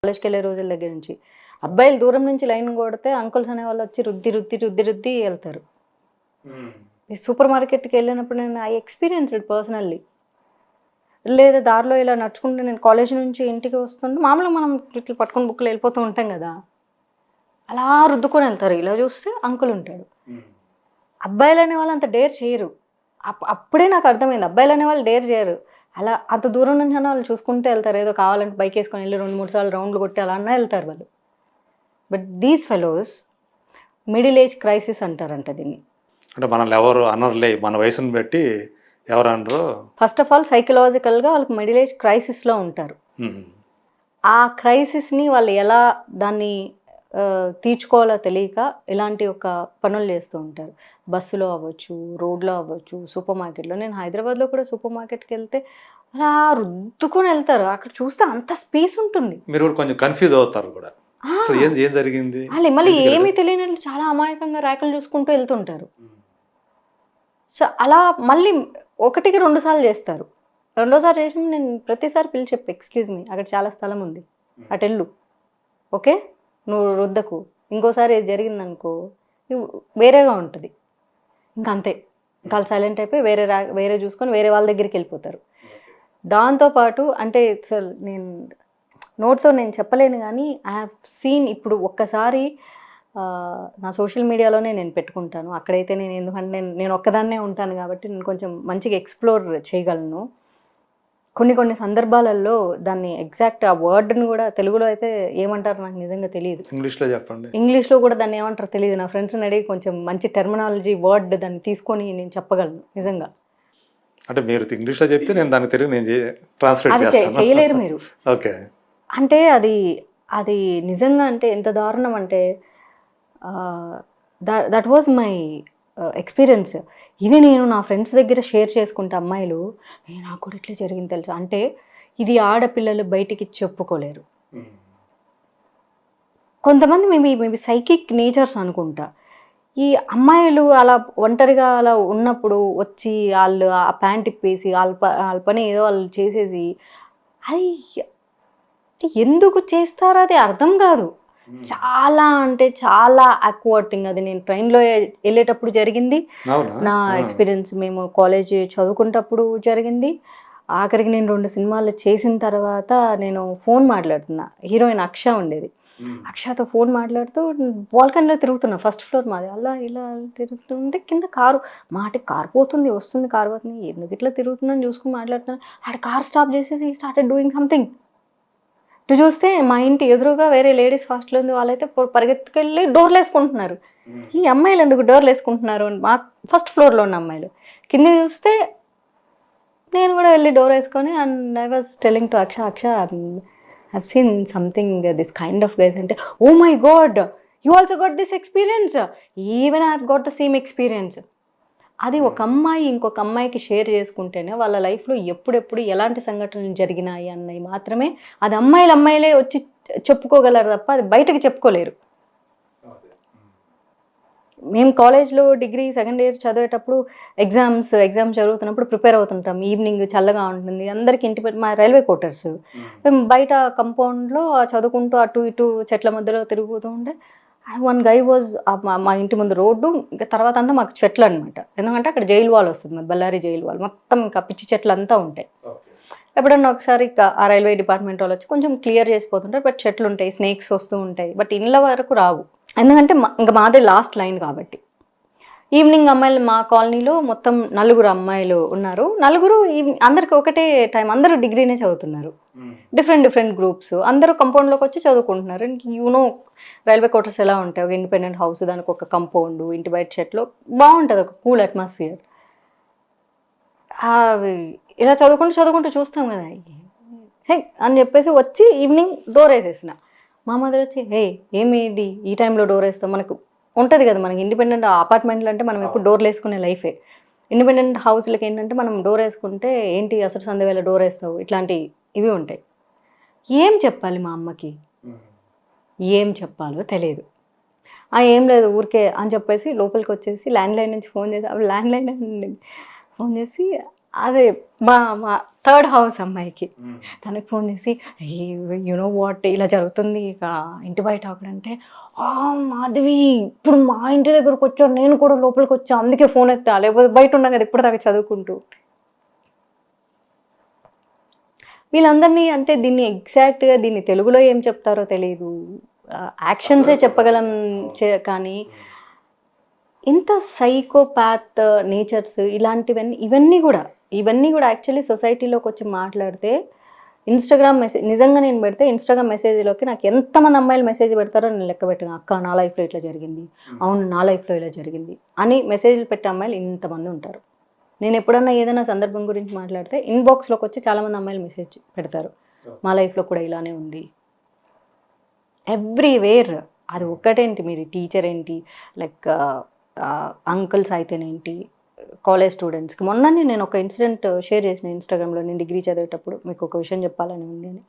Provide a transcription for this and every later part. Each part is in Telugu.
కాలేజ్కి వెళ్ళే రోజుల దగ్గర నుంచి అబ్బాయిలు దూరం నుంచి లైన్ కొడితే అంకుల్స్ అనే వాళ్ళు వచ్చి రుద్ది రుద్ది రుద్ది రుద్ది వెళ్తారు. ఈ సూపర్ మార్కెట్కి వెళ్ళినప్పుడు నేను ఐ ఎక్స్పీరియన్స్డ్ పర్సనల్లీ. లేదా దారిలో ఇలా నడుచుకుంటూ నేను కాలేజ్ నుంచి ఇంటికి వస్తుంటే మామూలుగా మనం ఇట్లా పట్టుకుని బుక్లు వెళ్ళిపోతూ ఉంటాం కదా, అలా రుద్దుకొని వెళ్తారు. ఇలా చూస్తే అంకుల్ ఉంటాడు. అబ్బాయిలు అనే వాళ్ళు అంత డేర్ చేయరు. అప్పుడే నాకు అర్థమైంది, అబ్బాయిలు అనే వాళ్ళు డేర్ చేయరు. అలా అంత దూరం నుంచి అన్న వాళ్ళు చూసుకుంటూ వెళ్తారు. ఏదో కావాలంటే బైక్ వేసుకొని వెళ్ళి 2-3 సార్లు రౌండ్లు కొట్టి అలా అన్నా వెళ్తారు వాళ్ళు. But these fellows middle age crisis అంటారంట దీన్ని. అంటే మనల్ని ఎవరు అనర్లే, మన వయసును బట్టి ఎవరు అనరు. ఫస్ట్ ఆఫ్ ఆల్ సైకలాజికల్గా వాళ్ళకి మిడిల్ ఏజ్ క్రైసిస్లో ఉంటారు. ఆ క్రైసిస్ని వాళ్ళు ఎలా దాన్ని తీర్చుకోవాలో తెలియక ఇలాంటి ఒక పనులు చేస్తూ ఉంటారు. బస్సులో అవ్వచ్చు, రోడ్లో అవ్వచ్చు, సూపర్ మార్కెట్లో. నేను హైదరాబాద్లో కూడా సూపర్ మార్కెట్కి వెళ్తే అలా రుద్దుకొని వెళ్తారు. అక్కడ చూస్తే అంత స్పేస్ ఉంటుంది. మీరు కూడా కొంచెం కన్ఫ్యూజ్ అవుతారు కూడా, ఏం జరిగింది మళ్ళీ ఏమీ తెలియనట్లు చాలా అమాయకంగా ర్యాకులు చూసుకుంటూ వెళ్తుంటారు. సో అలా మళ్ళీ 1-2 సార్లు చేస్తారు. రెండోసారి చేసి నేను ప్రతిసారి పిలిచి చెప్పి, ఎక్స్క్యూజ్ మీ, అక్కడ చాలా స్థలం ఉంది, అటు వెళ్ళు, ఓకే, నువ్వు రుద్దకు, ఇంకోసారి ఏది జరిగిందనుకో వేరేగా ఉంటుంది. ఇంకా అంతే, ఇంకా వాళ్ళు సైలెంట్ అయిపోయి వేరే చూసుకొని వేరే వాళ్ళ దగ్గరికి వెళ్ళిపోతారు. దాంతోపాటు అంటే నేను నోట్తో నేను చెప్పలేను కానీ ఐ హ్యావ్ సీన్, ఇప్పుడు ఒక్కసారి నా సోషల్ మీడియాలోనే నేను పెట్టుకుంటాను. అక్కడైతే నేను ఎందుకంటే నేను ఒక్కదాన్నే ఉంటాను కాబట్టి నేను కొంచెం మంచిగా ఎక్స్ప్లోర్ చేయగలను. కొన్ని సందర్భాలలో దాన్ని ఎగ్జాక్ట్ ఆ వర్డ్ని కూడా తెలుగులో అయితే ఏమంటారు నాకు నిజంగా తెలియదు. ఇంగ్లీష్లో చెప్పండి. ఇంగ్లీష్లో కూడా దాన్ని ఏమంటారో తెలియదు. నా ఫ్రెండ్స్ని అడిగి కొంచెం మంచి టెర్మినాలజీ వర్డ్ దాన్ని తీసుకొని నేను చెప్పగలను నిజంగా. అంటే మీరు ఇంగ్లీష్లో చెప్తే నేను దాన్ని తెలుగు నేను ట్రాన్స్లేట్ చేస్తాను. చేయలేరు మీరు. ఓకే. అంటే అది నిజంగా అంటే ఎంత దారుణం అంటే దట్ వాజ్ మై ఎక్స్పీరియన్స్. ఇది నేను నా ఫ్రెండ్స్ దగ్గర షేర్ చేసుకుంటే అమ్మాయిలు, నాకు కూడా ఇట్లా జరిగింది తెలుసా అంటే, ఇది ఆడపిల్లలు బయటికి చెప్పుకోలేరు. కొంతమంది మేబీ సైకిక్ నేచర్స్ అనుకుంటా. ఈ అమ్మాయిలు అలా ఒంటరిగా అలా ఉన్నప్పుడు వచ్చి వాళ్ళు ఆ ప్యాంట్ ఇప్పేసి వాళ్ళ పని ఏదో వాళ్ళు చేసేసి, అది ఎందుకు చేస్తారో అది అర్థం కాదు. చాలా అంటే చాలా ఆక్వర్డ్ థింగ్ అది. నేను ట్రైన్లో వెళ్ళేటప్పుడు జరిగింది నా ఎక్స్పీరియన్స్. మేము కాలేజ్ చదువుకునేటప్పుడు జరిగింది. ఆఖరికి నేను 2 సినిమాలు చేసిన తర్వాత నేను ఫోన్ మాట్లాడుతున్నా. హీరోయిన్ అక్ష ఉండేది. అక్షతో ఫోన్ మాట్లాడుతూ బాల్కనీలో తిరుగుతున్నా. ఫస్ట్ ఫ్లోర్ మాది. అలా ఇలా తిరుగుతుంటే కింద కారు కారు పోతుంది, వస్తుంది, కారు పోతుంది. ఎందుకు ఇట్లా తిరుగుతుందని చూసుకుని మాట్లాడుతున్నా. ఆడ కార్ స్టాప్ చేసేసి స్టార్టెడ్ డూయింగ్ సంథింగ్. ఇటు చూస్తే మా ఇంటి ఎదురుగా వేరే లేడీస్ హాస్టల్ ఉంది. వాళ్ళైతే పరిగెత్తుకెళ్ళి డోర్లు వేసుకుంటున్నారు. ఈ అమ్మాయిలు ఎందుకు డోర్లు వేసుకుంటున్నారు? మా ఫస్ట్ ఫ్లోర్లో ఉన్న అమ్మాయిలు. కింద చూస్తే నేను కూడా వెళ్ళి డోర్ వేసుకొని, and I was telling to Aksha I've seen something this kind of guys అంటే, oh my god, you also got this experience, even I have got the same experience. అది ఒక అమ్మాయి ఇంకొక అమ్మాయికి షేర్ చేసుకుంటేనే వాళ్ళ లైఫ్లో ఎప్పుడెప్పుడు ఎలాంటి సంఘటనలు జరిగినాయి అన్నవి మాత్రమే అది అమ్మాయిలే వచ్చి చెప్పుకోగలరు తప్ప అది బయటకు చెప్పుకోలేరు. మేము కాలేజ్లో డిగ్రీ సెకండ్ ఇయర్ చదివేటప్పుడు ఎగ్జామ్స్ చదువుతున్నప్పుడు ప్రిపేర్ అవుతుంటాం. ఈవినింగ్ చల్లగా ఉంటుంది, అందరికి ఇంటి మా రైల్వే క్వార్టర్స్. మేము బయట కంపౌండ్లో చదువుకుంటూ అటు ఇటు చెట్ల మధ్యలో తిరుగుతూ ఉంటే వన్ గై వాజ్, మా ఇంటి ముందు రోడ్డు, ఇంకా తర్వాత అంతా మాకు చెట్లు అనమాట. ఎందుకంటే అక్కడ జైలు వాల్ వస్తుంది, బళ్ళారి జైలు వాల్ మొత్తం ఇంకా పిచ్చి చెట్లు అంతా ఉంటాయి. ఎప్పుడన్నా ఒకసారి ఆ రైల్వే డిపార్ట్మెంట్ వాళ్ళు వచ్చి కొంచెం క్లియర్ చేసిపోతుంటారు. బట్ చెట్లు ఉంటాయి, స్నేక్స్ వస్తూ ఉంటాయి, బట్ ఇళ్ళ వరకు రావు. ఎందుకంటే ఇంకా మాదే లాస్ట్ లైన్ కాబట్టి. ఈవినింగ్ అమ్మాయిలు మా కాలనీలో మొత్తం 4 అమ్మాయిలు ఉన్నారు. 4 అందరికి ఒకటే టైం, అందరూ డిగ్రీనే చదువుతున్నారు. డిఫరెంట్ గ్రూప్స్, అందరూ కంపౌండ్లోకి వచ్చి చదువుకుంటున్నారు. యూనో రైల్వే క్వార్టర్స్ ఎలా ఉంటాయి, ఒక ఇండిపెండెంట్ హౌస్, దానికి ఒక కంపౌండ్, ఇంటి బయట చెట్లు, బాగుంటుంది, ఒక కూల్ అట్మాస్ఫియర్. ఇలా చదువుకుంటూ చూస్తాం కదా, హే అని చెప్పేసి వచ్చి ఈవినింగ్ డోర్ వేసేసిన. మా మదర్ వచ్చి, హే ఏమి ఇది ఈ టైంలో డోర్ వేస్తాం, మనకు ఉంటుంది కదా, మనకి ఇండిపెండెంట్ అపార్ట్మెంట్లు అంటే మనం ఎప్పుడు డోర్లు వేసుకునే లైఫే. ఇండిపెండెంట్ హౌస్లకి ఏంటంటే మనం డోర్ వేసుకుంటే ఏంటి అసలు సందేవేళ డోర్ వేస్తావు, ఇట్లాంటి ఇవి ఉంటాయి. ఏం చెప్పాలి మా అమ్మకి, ఏం చెప్పాలో తెలియదు. ఏం లేదు ఊరికే అని చెప్పేసి లోపలికి వచ్చేసి ల్యాండ్లైన్ నుంచి ఫోన్ చేసి, ల్యాండ్లైన్ ఫోన్ చేసి అదే మా మా థర్డ్ హౌస్ అమ్మాయికి తనకి ఫోన్ చేసి యూనో వాట్ ఇలా జరుగుతుంది ఇక ఇంటి బయట అక్కడంటే మాధవి ఇప్పుడు మా ఇంటి దగ్గరకు వచ్చాను నేను కూడా లోపలికి వచ్చా అందుకే ఫోన్ ఎత్తా లేకపోతే బయట ఉన్నా కదా ఇప్పుడు దాకా చదువుకుంటూ. వీళ్ళందరినీ అంటే దీన్ని ఎగ్జాక్ట్గా దీన్ని తెలుగులో ఏం చెప్తారో తెలియదు, యాక్షన్సే చెప్పగలం కానీ ఇంత సైకోపాత్ నేచర్స్ ఇవన్నీ కూడా యాక్చువల్లీ సొసైటీలోకి వచ్చి మాట్లాడితే ఇన్స్టాగ్రామ్ మెసేజ్ నిజంగా నేను పెడితే ఇన్స్టాగ్రామ్ మెసేజ్లోకి నాకు ఎంతమంది అమ్మాయిలు మెసేజ్ పెడతారో నేను లెక్క పెట్టాను. అక్క నా లైఫ్లో ఇట్లా జరిగింది, అవును నా లైఫ్లో ఇలా జరిగింది అని మెసేజ్లు పెట్టే అమ్మాయిలు ఇంతమంది ఉంటారు. నేను ఎప్పుడన్నా ఏదైనా సందర్భం గురించి మాట్లాడితే ఇన్బాక్స్లోకి వచ్చి చాలామంది అమ్మాయిలు మెసేజ్ పెడతారు, మా లైఫ్లో కూడా ఇలానే ఉంది ఎవ్రీవేర్. అది ఒక్కటేంటి, మీరు టీచర్ ఏంటి, లైక్ అంకుల్స్ అయితేనేంటి, కాలేజ్ స్టూడెంట్స్కి. మొన్ననే నేను ఒక ఇన్సిడెంట్ షేర్ చేసిన ఇన్స్టాగ్రామ్లో. నేను డిగ్రీ చదివేటప్పుడు మీకు ఒక విషయం చెప్పాలని ఉంది అని.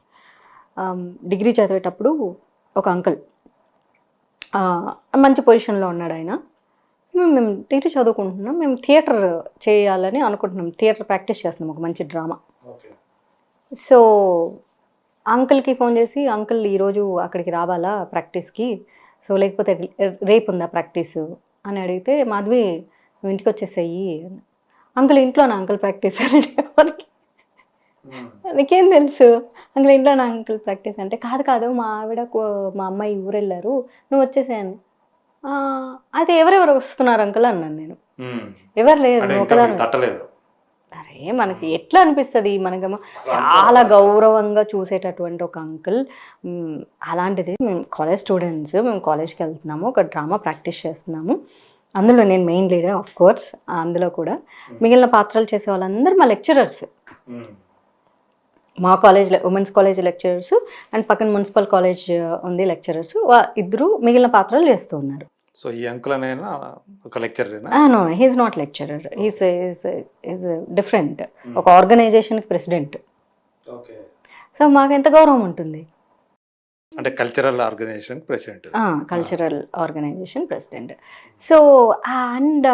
డిగ్రీ చదివేటప్పుడు ఒక అంకుల్ మంచి పొజిషన్లో ఉన్నాడు ఆయన. మేము డిగ్రీ చదువుకుంటున్నాం, మేము థియేటర్ చేయాలని అనుకుంటున్నాం, థియేటర్ ప్రాక్టీస్ చేస్తున్నాం, ఒక మంచి డ్రామా. సో అంకుల్కి ఫోన్ చేసి, అంకుల్ ఈరోజు అక్కడికి రావాలా ప్రాక్టీస్కి, సో లేకపోతే రేపు ఉందా ప్రాక్టీసు అని అడిగితే, మాధవి నువ్వు ఇంటికి వచ్చేసేయి. అంకుల్ ఇంట్లోనా అంకుల్ ప్రాక్టీస్ అని మనకి నీకేం తెలుసు, అంకుల్ ఇంట్లోనా అంకుల్ ప్రాక్టీస్ అంటే, కాదు మా ఆవిడ మా అమ్మాయి ఊరు వెళ్ళారు నువ్వు వచ్చేసాను. అయితే ఎవరెవరు వస్తున్నారు అంకుల్ అన్నాను నేను. ఎవరు లేదు, నువ్వు ఒకదాని. అరే మనకి ఎట్లా అనిపిస్తుంది, మనకేమో చాలా గౌరవంగా చూసేటటువంటి ఒక అంకుల్. అలాంటిది మేము కాలేజ్ స్టూడెంట్స్, మేము కాలేజ్కి వెళ్తున్నాము, ఒక డ్రామా ప్రాక్టీస్ చేస్తున్నాము, అందులో నేను మెయిన్ లీడర్ ఆఫ్ కోర్స్. అందులో కూడా మిగిలిన పాత్రలు చేసే వాళ్ళందరూ మా లెక్చరర్స్, మా college women's college lecturers and పక్కన మున్సిపల్ కాలేజ్ ఉంది లెక్చరర్స్, ఇద్దరు మిగిలిన పాత్రలు చేస్తూ ఉన్నారు. సో ఈ అంకుల్ అనేనా ఒక lecturer? No, he's not lecturer, is different, ఒక ఆర్గనైజేషన్కి ప్రెసిడెంట్. సో మాకు ఎంత గౌరవం ఉంటుంది అంటే cultural organisation president. Cultural organisation president. So and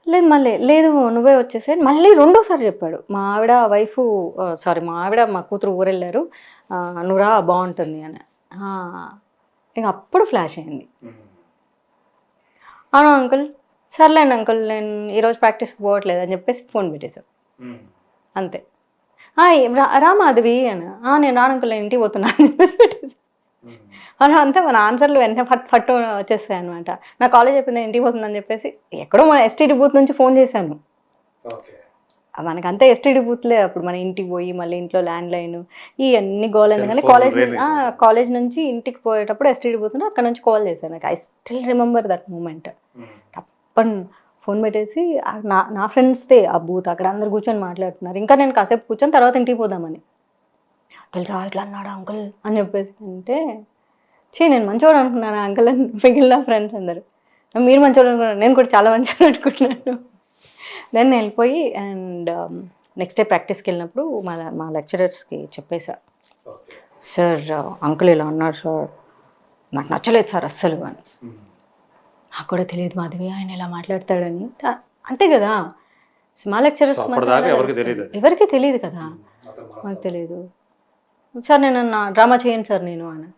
లేదు మళ్ళీ లేదు నువ్వే వచ్చేసే మళ్ళీ రెండోసారి చెప్పాడు. మా ఆవిడ మా కూతురు ఊరెళ్ళారు, నువ్వు రా బాగుంటుంది అని. ఇక అప్పుడు ఫ్లాష్ అయింది. అవునా అంకుల్, సర్లేండి అంకుల్ నేను ఈరోజు ప్రాక్టీస్కి పోవట్లేదు అని చెప్పేసి ఫోన్ పెట్టేశాం అంతే. రా మాధవి అని, నేను రాను అంకుల్ నేను ఇంటికి పోతున్నా అని చెప్పేసి పెట్టేసి అలా అంతే. మన ఆన్సర్లు వెంటనే ఫట్టు వచ్చేస్తాయి అనమాట. నా కాలేజ్ చెప్పింది ఇంటికి పోతుందని చెప్పేసి ఎక్కడో మన ఎస్టీడీ బూత్ నుంచి ఫోన్ చేశాను. మనకంతా ఎస్టీడీ బూత్లే అప్పుడు, మన ఇంటికి పోయి మళ్ళీ ఇంట్లో ల్యాండ్ లైన్ ఇవన్నీ గోల్ అయింది. కానీ కాలేజ్ నుంచి ఇంటికి పోయేటప్పుడు ఎస్టీడీ బూత్ అక్కడ నుంచి కాల్ చేశాను. నాకు I still remember that moment. తప్పని ఫోన్ పెట్టేసి నా ఫ్రెండ్స్దే ఆ బూత్, అక్కడ అందరు కూర్చొని మాట్లాడుతున్నారు. ఇంకా నేను కాసేపు కూర్చొని తర్వాత ఇంటికి పోదామని, తెలుసా ఇట్లా అన్నాడు అంకుల్ అని చెప్పేసి అంటే, నేను మంచివాడు అనుకున్నాను అంకుల్ అని మిగిలిన ఫ్రెండ్స్ అందరు, మీరు మంచివాడు అనుకున్నారు, నేను కూడా చాలా మంచివాడు అనుకుంటున్నాను. దెన్ వెళ్ళిపోయి అండ్ నెక్స్ట్ డే ప్రాక్టీస్కి వెళ్ళినప్పుడు మా లెక్చరర్స్కి చెప్పేశా, సార్ అంకుల్ ఇలా అన్నారు సార్, నాకు నచ్చలేదు సార్ అస్సలు అని. నాకు కూడా తెలియదు మాధవి ఆయన ఇలా మాట్లాడతాడని. అంతే కదా, మా లెక్చరర్స్ ఎవరికి తెలియదు కదా, మాకు తెలియదు. సార్ నేను డ్రామా చేయను సార్ నేను అని.